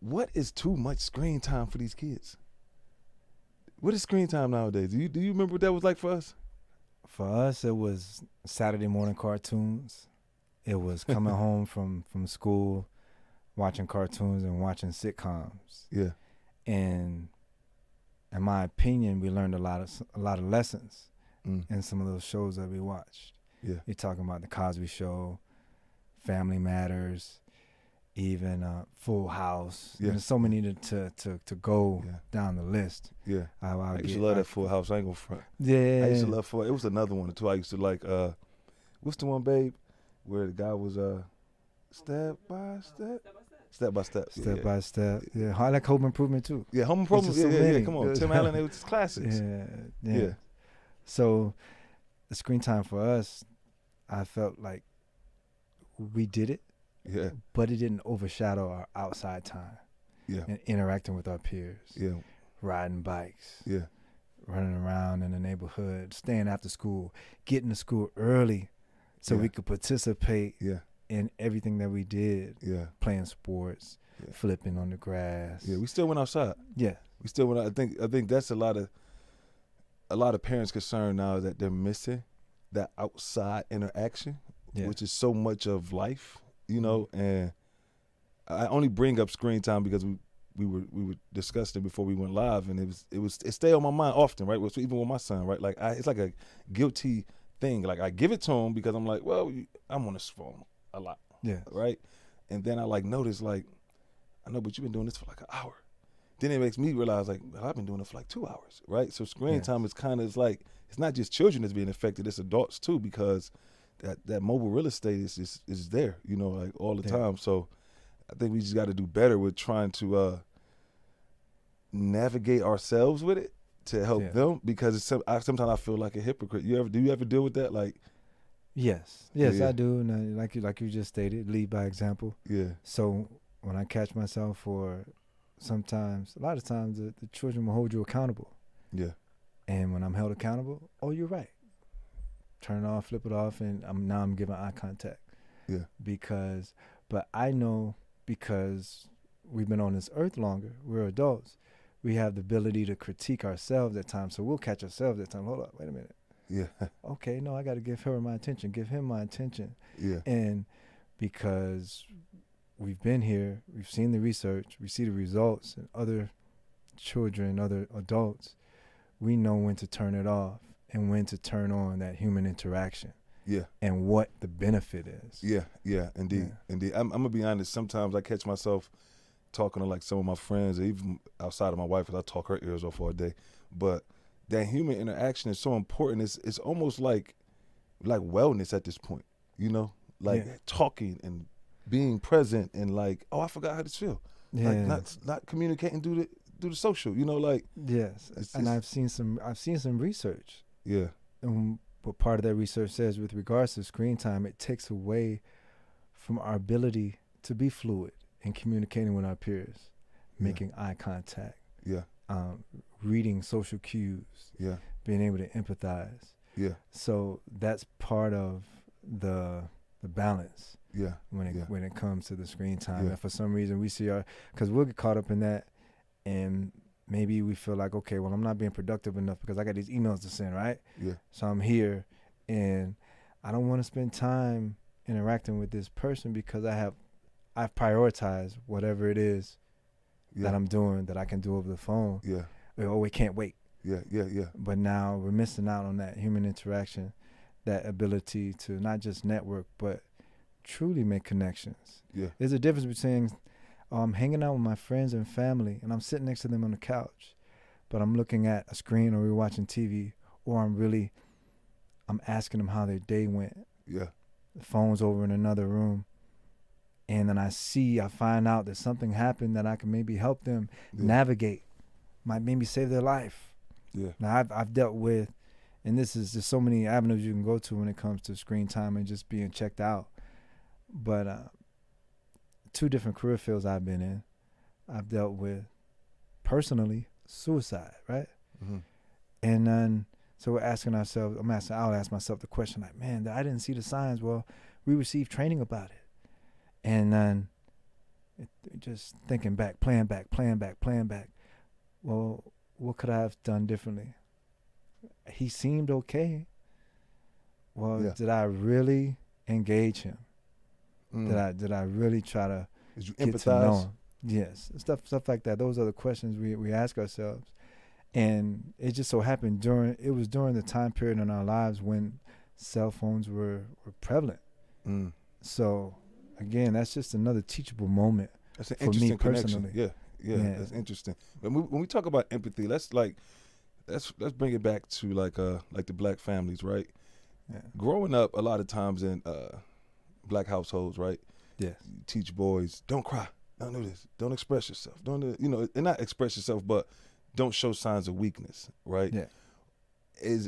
what is too much screen time for these kids? What is screen time nowadays? Do you remember what that was like for us? For us, it was Saturday morning cartoons. It was coming home from school, watching cartoons and watching sitcoms. Yeah. And in my opinion, we learned a lot of lessons Mm. in some of those shows that we watched. Yeah. You're talking about the Cosby Show, Family Matters, even Full House. Yeah. There's so many to go Yeah. down the list. Yeah. I used to love I- that Full House. I ain't gonna front. Yeah, I used to love Full. It was another one too. I used to like. What's the one, babe, where the guy was step by step. Step by step. Step by step. Yeah, I like Home Improvement too. Yeah, Home Improvement. It's just so Yeah. many. Come on, Tim Allen. It was classics. Yeah. So the screen time for us, I felt like we did it, Yeah. but it didn't overshadow our outside time Yeah. and interacting with our peers, Yeah. riding bikes, Yeah. running around in the neighborhood, staying after school, getting to school early so Yeah. we could participate Yeah. in everything that we did, Yeah. playing sports, Yeah. flipping on the grass. Yeah. We still went outside. Yeah. We still went out. I think that's a lot of parents' concern now, that they're missing that outside interaction, Yeah. which is so much of life, and I only bring up screen time because we were discussing it before we went live, and it stayed on my mind often, right? So even with my son, right? Like it's like a guilty thing. Like I give it to him because I'm like, well, I'm on this phone a lot, Yeah. right? And then I like notice, like, I know, but you've been doing this for like an hour. Then it makes me realize, like, well, I've been doing it for like 2 hours, right? So screen time is kind of, it's like, it's not just children that's being affected, it's adults too, because that mobile real estate is there, like all the time. So I think we just got to do better with trying to navigate ourselves with it to help them, because sometimes I feel like a hypocrite. Do you ever deal with that? Like, Yes, Yeah. I do. And like you just stated, lead by example. yeah, So when I catch myself, or sometimes, a lot of times, the children will hold you accountable. yeah, And when I'm held accountable, oh, you're right. Turn it off, flip it off, and I'm giving eye contact. yeah, But I know, because we've been on this earth longer, we're adults, we have the ability to critique ourselves at times. So we'll catch ourselves at times. Hold up, wait a minute. yeah, Okay, no, I got to give her my attention, give him my attention. yeah, And because we've been here, we've seen the research, we see the results in other children, other adults, we know when to turn it off and when to turn on that human interaction yeah. and what the benefit is. Yeah, indeed. I'm gonna be honest. Sometimes I catch myself talking to like some of my friends, or even outside of my wife, because I talk her ears off all day. But that human interaction is so important. It's almost like wellness at this point. Talking and being present, and like, oh, I forgot how this feel. Yeah. Like not communicating through the social. Yes. And I've seen some research. Yeah, What part of that research says, with regards to screen time, it takes away from our ability to be fluid in communicating with our peers, making eye contact, yeah, reading social cues, yeah, being able to empathize. yeah, So that's part of the balance yeah, when it comes to the screen time. Yeah. And for some reason we see because we'll get caught up in that, and maybe we feel like, okay, well, I'm not being productive enough because I got these emails to send, right? yeah, So I'm here and I don't want to spend time interacting with this person because I've prioritized whatever it is that I'm doing that I can do over the phone. yeah, Oh, we can't wait. yeah, yeah, But now we're missing out on that human interaction, that ability to not just network, but truly make connections. yeah, There's a difference between I'm hanging out with my friends and family and I'm sitting next to them on the couch, but I'm looking at a screen, or we're watching TV, or I'm asking them how their day went. yeah, The phone's over in another room. And then I find out that something happened that I can maybe help them navigate, might maybe save their life. yeah, Now I've dealt with, and this is just so many avenues you can go to when it comes to screen time and just being checked out. But 2 different career fields I've been in, I've dealt with personally suicide, right? mm-hmm. And then so we're asking ourselves, I'll ask myself the question, like, man, I didn't see the signs. Well, we received training about it. And then Just thinking back, playing back, playing back, playing back. Well, what could I have done differently? He seemed okay. Well, Yeah. did I really engage him? Mm. Did I really try to Did you get to know empathize? him? Yes, stuff like that. Those are the questions we ask ourselves. And it just so happened during the time period in our lives when cell phones were prevalent. Mm. So again, that's just another teachable moment That's an for me interesting connection. personally. Yeah, yeah, Yeah. that's interesting. When we talk about empathy, let's bring it back to like the black families, right? Yeah. Growing up, a lot of times in black households, right? Yes. You teach boys, don't cry, don't do this, don't express yourself, don't do, and not express yourself, but don't show signs of weakness, right? Yeah.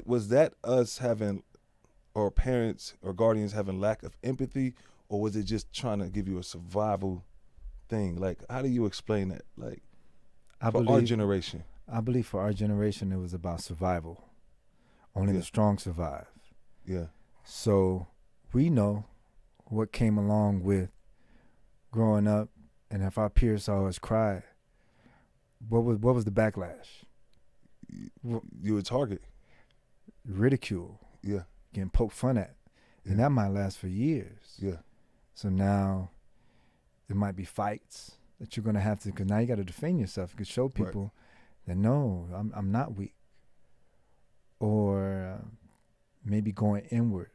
Was that us having, or parents or guardians having lack of empathy, or was it just trying to give you a survival thing? Like, how do you explain that? Like, I for our believe generation. I believe for our generation it was about survival. Only Yeah. the strong survive. Yeah. So we know what came along with growing up, and if our peers saw us cry, what was the backlash? You a target. Ridicule, Yeah. getting poked fun at, and Yeah. that might last for years. Yeah. So now there might be fights that you're gonna have to, because now you got to defend yourself. You can show people that no, I'm not weak, or maybe going inward.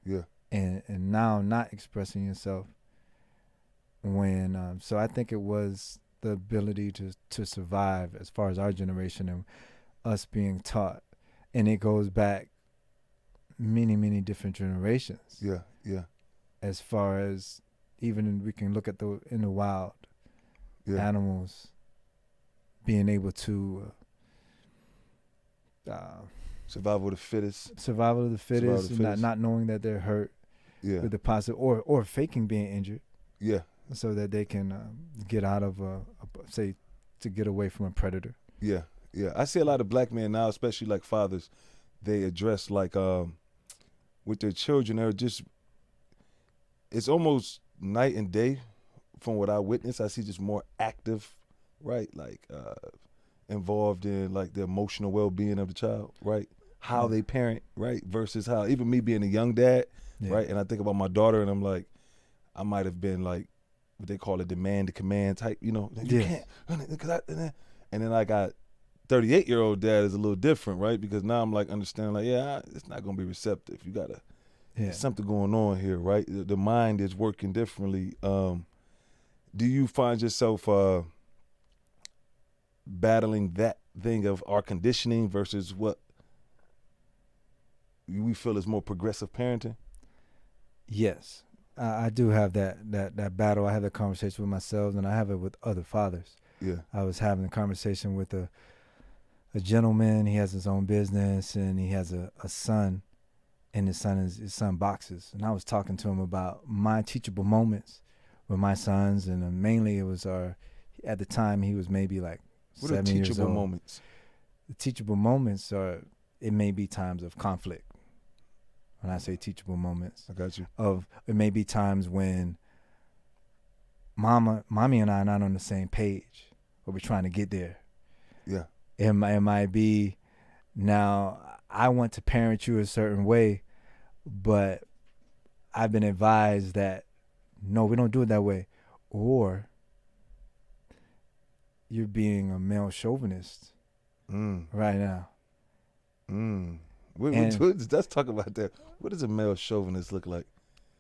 Yeah. And now not expressing yourself. When so I think it was the ability to survive as far as our generation and us being taught, and it goes back many different generations. Yeah. Yeah. As far as even we can look at in the wild, Yeah. animals being able to Survival of the fittest. survival of the fittest, Survival of the fittest. not knowing that they're hurt Yeah. with the positive, or faking being injured, Yeah. so that they can get out of say, to get away from a predator. Yeah. Yeah. I see a lot of black men now, especially like fathers, they address like with their children, they're just, it's almost night and day from what I witness. I see just more active, right? Like involved in like the emotional well-being of the child, right? How they parent, right? Versus how, even me being a young dad, Yeah. right? And I think about my daughter and I'm like, I might have been like what they call a demand to command type, you Yes. can't, and then I got 38-year-old dad is a little different, right? Because now I'm like understanding like, yeah, it's not gonna be receptive. You gotta, there's something going on here, right? The mind is working differently. Do you find yourself battling that thing of our conditioning versus what we feel is more progressive parenting? Yes, I do have that battle. I have that conversation with myself, and I have it with other fathers. Yeah. I was having a conversation with a gentleman. He has his own business, and he has a son, and his son boxes. And I was talking to him about my teachable moments with my sons, and mainly it was at the time he was maybe like What are 7 years teachable old. moments? The teachable moments it may be times of conflict. When I say teachable moments, I got you. It may be times when mommy and I are not on the same page, but we're trying to get there. Yeah. It might be, now I want to parent you a certain way, but I've been advised that no, we don't do it that way. Or you're being a male chauvinist right now. Let's talk about that. What does a male chauvinist look like?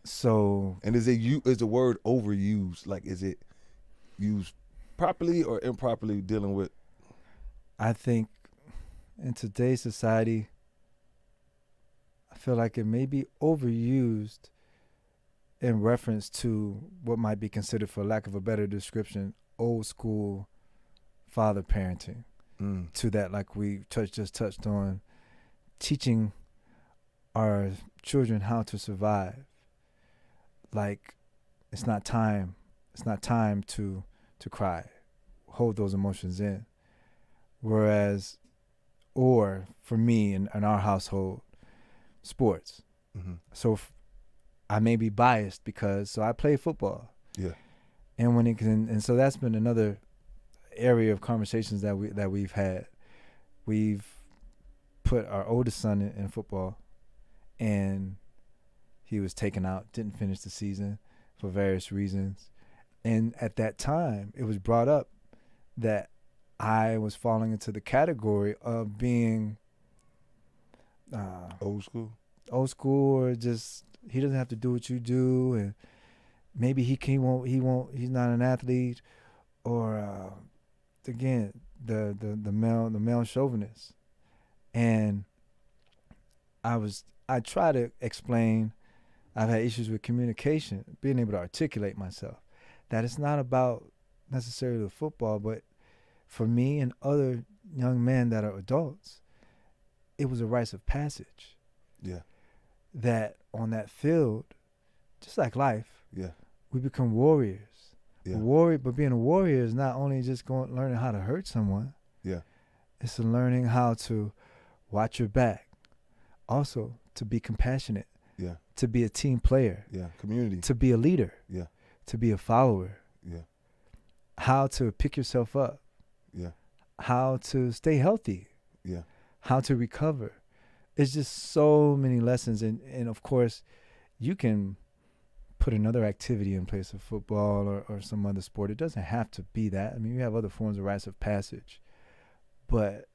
So, And is the word overused? Like, is it used properly or improperly dealing with? I think in today's society, I feel like it may be overused in reference to what might be considered, for lack of a better description, old school father parenting. To that, like we just touched on, teaching our children how to survive. Like, it's not time to cry, hold those emotions in. Whereas, or for me in our household, sports. Mm-hmm. So I may be biased because I play football. Yeah. And when it can, and so that's been another area of conversations that we've had. We've put our oldest son in football, and he was taken out, didn't finish the season for various reasons. And at that time, it was brought up that I was falling into the category of being Old school. or just he doesn't have to do what you do, and maybe he won't he's not an athlete, or again the male chauvinist. And I try to explain. I've had issues with communication, being able to articulate myself, that it's not about necessarily the football, but for me and other young men that are adults, it was a rite of passage. Yeah. That on that field, just like life, Yeah. we become warriors. Yeah. But being a warrior is not only just learning how to hurt someone. Yeah. It's learning how to watch your back. Also, to be compassionate. Yeah. To be a team player. Yeah. Community. To be a leader. Yeah. To be a follower. Yeah. How to pick yourself up. Yeah. How to stay healthy. Yeah. How to recover. It's just so many lessons. And of course, you can put another activity in place of football or some other sport. It doesn't have to be that. I mean, you have other forms of rites of passage. But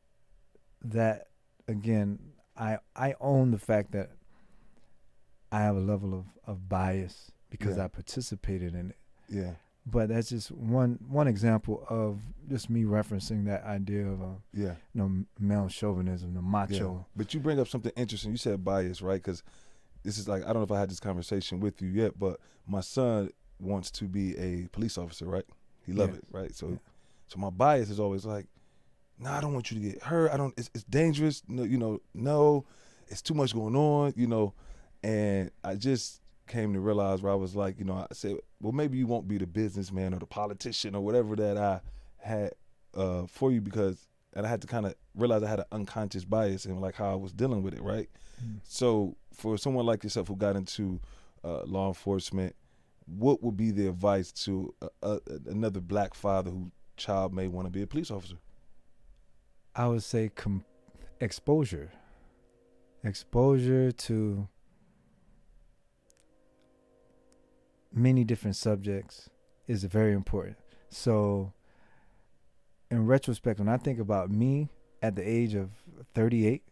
that, again, I own the fact that I have a level of bias because I participated in it. Yeah. But that's just one example of just me referencing that idea of male chauvinism, the macho. Yeah. But you bring up something interesting. You said bias, right? Because this is like, I don't know if I had this conversation with you yet, but my son wants to be a police officer, right? He loves it, right? So my bias is always like, I don't want you to get hurt. It's dangerous. No, it's too much going on, And I just came to realize where I was like, I said, well, maybe you won't be the businessman or the politician or whatever that I had for you, and I had to kind of realize I had an unconscious bias in like how I was dealing with it, right? So for someone like yourself who got into law enforcement, what would be the advice to another black father whose child may want to be a police officer? I would say exposure. Exposure to many different subjects is very important. So in retrospect, when I think about me at the age of 38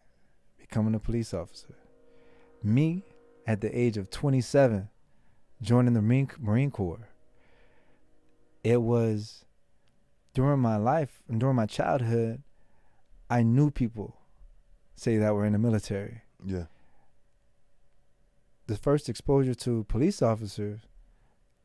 becoming a police officer, me at the age of 27 joining the Marine Corps, it was during my life and during my childhood, I knew people say that were in the military. Yeah. The first exposure to police officers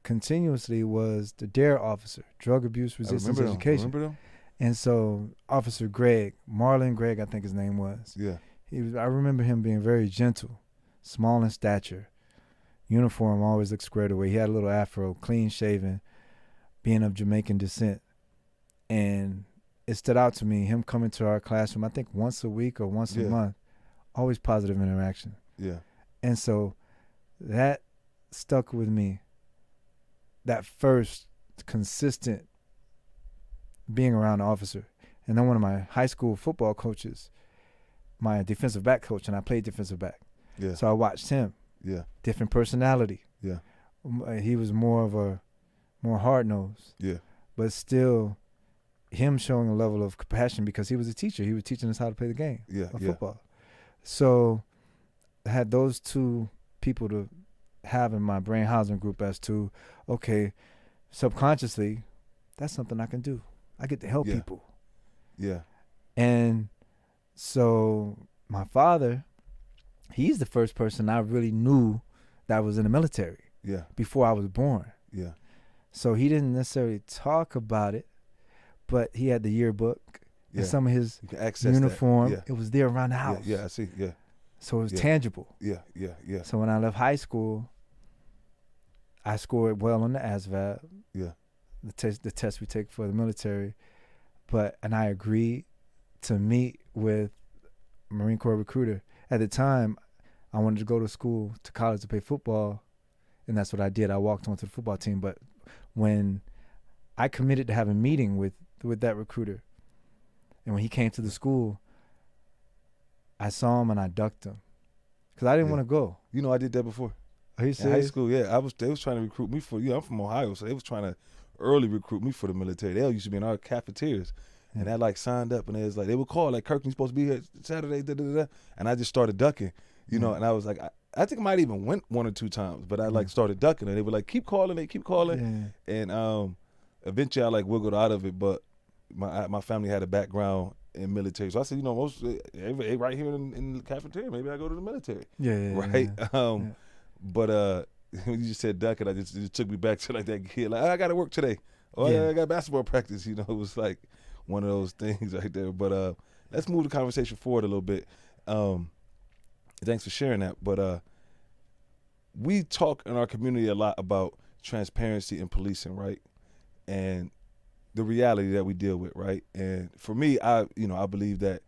continuously was the DARE officer, drug abuse resistance education. Remember them? And so Officer Marlon Gregg, I think his name was. Yeah. I remember him being very gentle, small in stature, uniform always looked squared away. He had a little afro, clean shaven, being of Jamaican descent. And it stood out to me, him coming to our classroom, I think once a week or once a month, always positive interaction. Yeah. And so that stuck with me. That first consistent being around an officer. And then one of my high school football coaches, my defensive back coach, and I played defensive back. Yeah. So I watched him. Yeah. Different personality. Yeah. He was more hard-nosed. Yeah. But still, him showing a level of compassion because he was a teacher. He was teaching us how to play the game of football. So I had those two people to have in my brain housing group as to, okay, subconsciously, that's something I can do. I get to help people. Yeah. And so my father, he's the first person I really knew that was in the military. Yeah. Before I was born. Yeah. So he didn't necessarily talk about it, but he had the yearbook and some of his uniform. Yeah. It was there around the house. Yeah, I see. Yeah. So it was tangible. Yeah, yeah, yeah. So when I left high school, I scored well on the ASVAB. Yeah. The test we take for the military. And I agreed to meet with a Marine Corps recruiter. At the time, I wanted to go to college to play football, and that's what I did. I walked onto the football team. But when I committed to have a meeting with that recruiter. And when he came to the school, I saw him and I ducked him because I didn't want to go. You know, I did that before. Are you In serious? high school, yeah. They was trying to recruit me for, I'm from Ohio, so they was trying to early recruit me for the military. They all used to be in our cafeterias. And I like signed up, and it was like, they would call, like, Kirk, you supposed to be here Saturday, da-da-da-da. And I just started ducking, you know, and I was like, I think I might even went 1 or 2 times, but I like started ducking, and they were like, keep calling. And eventually I like wiggled out of it, but my family had a background in military. So I said, you know, most everybody right here in the cafeteria, maybe I go to the military. Right? But when you just said ducking, it just took me back to like that kid, like, I got to work today. I got basketball practice, you know. It was like one of those things right there. But let's move the conversation forward a little bit. Thanks for sharing that. But we talk in our community a lot about transparency in policing, right? And the reality that we deal with, right? And for me, I believe that,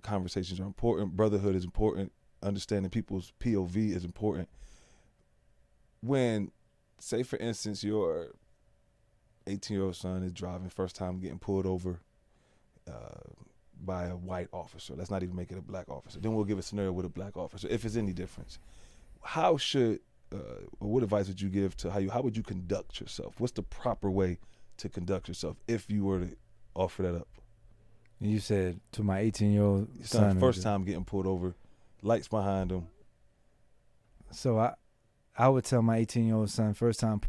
conversations are important. Brotherhood is important. Understanding people's POV is important. When, say for instance, your 18-year-old son is driving, first time getting pulled over by a white officer. Let's not even make it a black officer. Then we'll give a scenario with a black officer, if it's any difference. How should, what advice would you give to how would you conduct yourself? What's the proper way to conduct yourself if you were to offer that up? You said to my 18-year-old son. First time getting pulled over, lights behind him. So I would tell my 18-year-old son, first time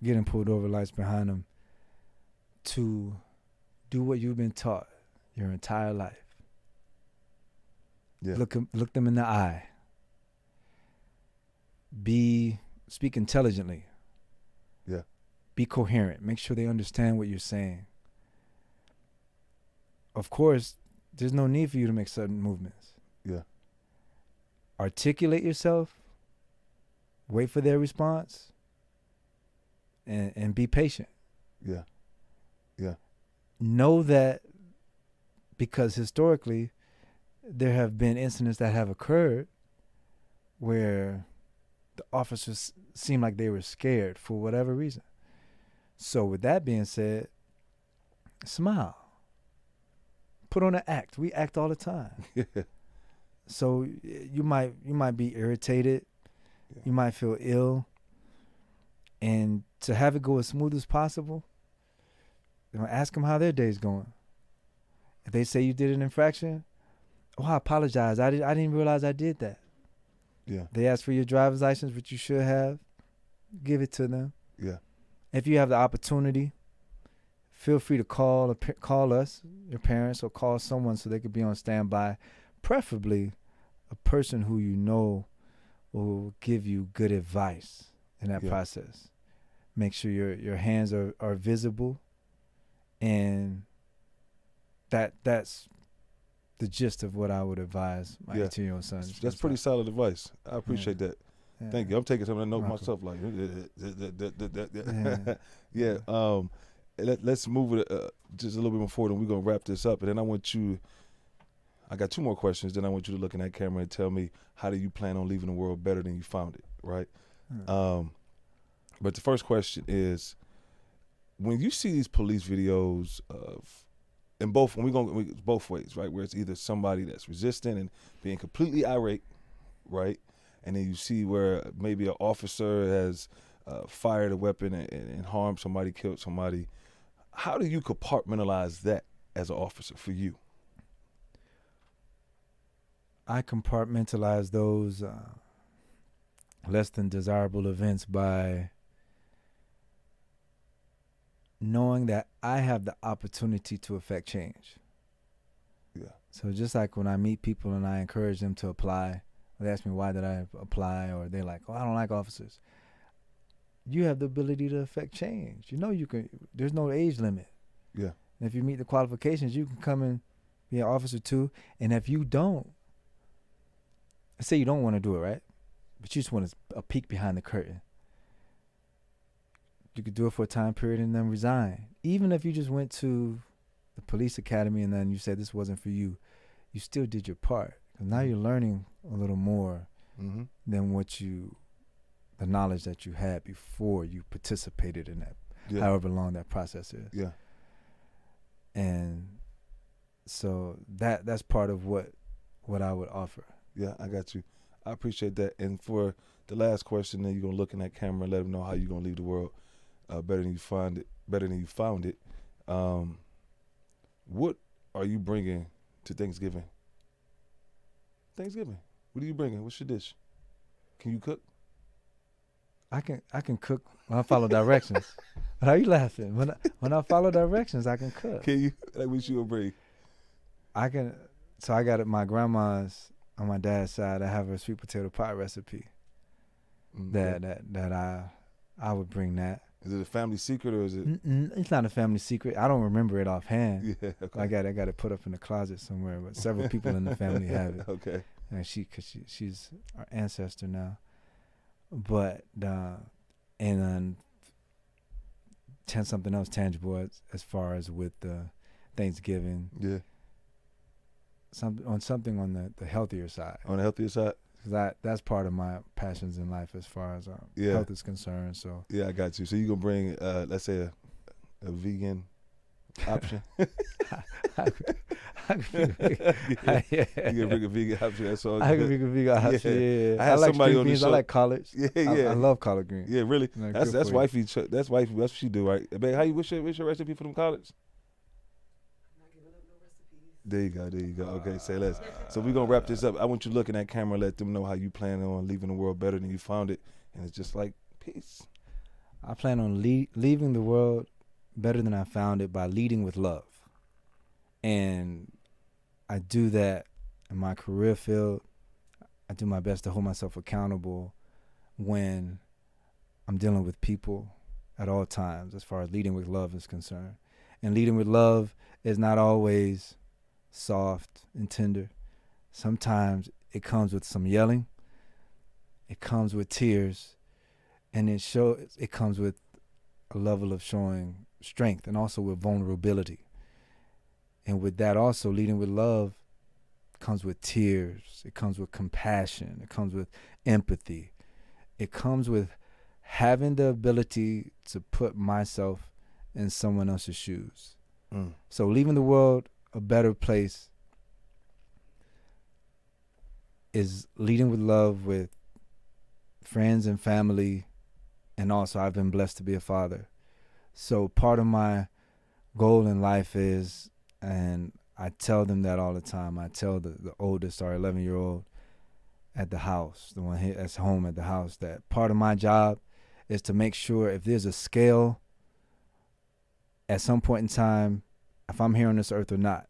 getting pulled over, lights behind him, to do what you've been taught your entire life. Yeah. Look them in the eye. Speak intelligently. Yeah. Be coherent. Make sure they understand what you're saying. Of course, there's no need for you to make sudden movements. Yeah. Articulate yourself. Wait for their response. And be patient. Yeah. Yeah. Know that because historically there have been incidents that have occurred where the officers seemed like they were scared for whatever reason. So with that being said, smile. Put on an act. We act all the time. So you might be irritated. Yeah. You might feel ill. And to have it go as smooth as possible, ask them how their day's going. If they say you did an infraction, I apologize. I didn't realize I did that. Yeah. They ask for your driver's license, which you should have. Give it to them. Yeah. If you have the opportunity, feel free to call us, your parents, or call someone so they could be on standby. Preferably a person who you know will give you good advice in that process. Make sure your hands are visible, and that's the gist of what I would advise my 18-year-old son. That's pretty solid advice. I appreciate that. Yeah. Thank you. I'm taking some of the notes myself. Like, let's move it just a little bit more forward, and we're gonna wrap this up. And then I got 2 more questions. Then I want you to look in that camera and tell me, how do you plan on leaving the world better than you found it? Right. But the first question is, when you see these police videos when we're going both ways, right? Where it's either somebody that's resisting and being completely irate, right? And then you see where maybe an officer has fired a weapon and harmed somebody, killed somebody. How do you compartmentalize that as an officer for you? I compartmentalize those less than desirable events by knowing that I have the opportunity to affect change. Yeah. So just like when I meet people and I encourage them to apply, they ask me why did I apply, or they're like, I don't like officers. You have the ability to affect change. You know you can. There's no age limit. Yeah. And if you meet the qualifications, you can come and be an officer too. And if you don't, let's say you don't want to do it, right? But you just want a peek behind the curtain. You could do it for a time period and then resign. Even if you just went to the police academy and then you said this wasn't for you, you still did your part. Because now you're learning a little more than the knowledge that you had before you participated in Yeah. however long that process is. Yeah. And so that's part of what I would offer. Yeah, I got you. I appreciate that. And for the last question, then you're gonna look in that camera and let them know how you're gonna leave the world better than you find it. Better than you found it. What are you bringing to Thanksgiving? Thanksgiving. What are you bringing? What's your dish? Can you cook? I can cook when I follow directions. How are you laughing? When I follow directions, I can cook. Can you? Like, what you gonna bring? I can. So I got it. My grandma's on my dad's side. I have a sweet potato pie recipe. That I would bring that. Is it a family secret or is it? It's not a family secret. I don't remember it offhand. Yeah. Okay. I got it put up in the closet somewhere. But several people in the family have it. Okay. And she's our ancestor now. But and something else tangible as far as with Thanksgiving. Yeah. Something on the healthier side. On the healthier side. Cause that's part of my passions in life as far as health is concerned. So yeah, I got you. So you gonna bring let's say a vegan option. I could You gonna bring a vegan option? That's all. I can bring a vegan option. Yeah. I had like somebody string on the beans. show. I like collards. Yeah. I love collard greens. Yeah, really. Like, That's wifey. That's wifey. That's what she do, right? Babe, what's your recipe for them collards? There you go. Okay, say less. So we're going to wrap this up. I want you to look in that camera and let them know how you plan on leaving the world better than you found it. And it's just like, peace. I plan on leaving the world better than I found it by leading with love. And I do that in my career field. I do my best to hold myself accountable when I'm dealing with people at all times as far as leading with love is concerned. And leading with love is not always soft and tender. Sometimes it comes with some yelling. It comes with tears, and it comes with a level of showing strength and also with vulnerability. And with that also, leading with love comes with tears. It comes with compassion. It comes with empathy. It comes with having the ability to put myself in someone else's shoes. So leaving the world a better place is leading with love with friends and family, and also I've been blessed to be a father. So part of my goal in life is, and I tell them that all the time, I tell the oldest, our 11-year-old at the house, the one that's home at the house, that part of my job is to make sure if there's a scale at some point in time, if I'm here on this earth or not,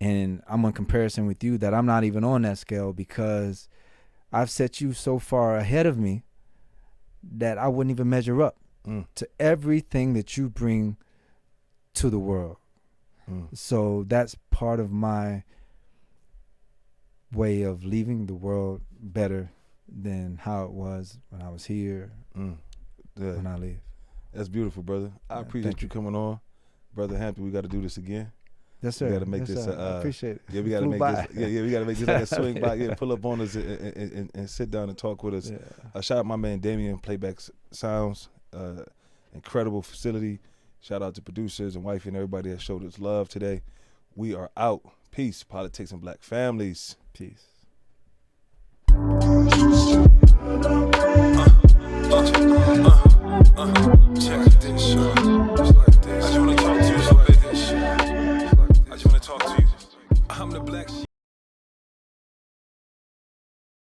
and I'm in comparison with you, that I'm not even on that scale because I've set you so far ahead of me that I wouldn't even measure up to everything that you bring to the world. So that's part of my way of leaving the world better than how it was when I was here, when I leave. That's beautiful, brother. I appreciate you coming on. Brother Hampton, we got to do this again. Yes, sir. We got to make this. I appreciate it. Yeah, we got to make this. Yeah, we got to make this like a swing by. Yeah, pull up on us and sit down and talk with us. Yeah. Shout out my man Damien, Playback Sounds, incredible facility. Shout out to producers and wifey and everybody that showed us love today. We are out. Peace, politics, and black families. Peace. Check this, it's like this. I just wanna talk to you a little bit. I just wanna talk to you. I'm the black sheep.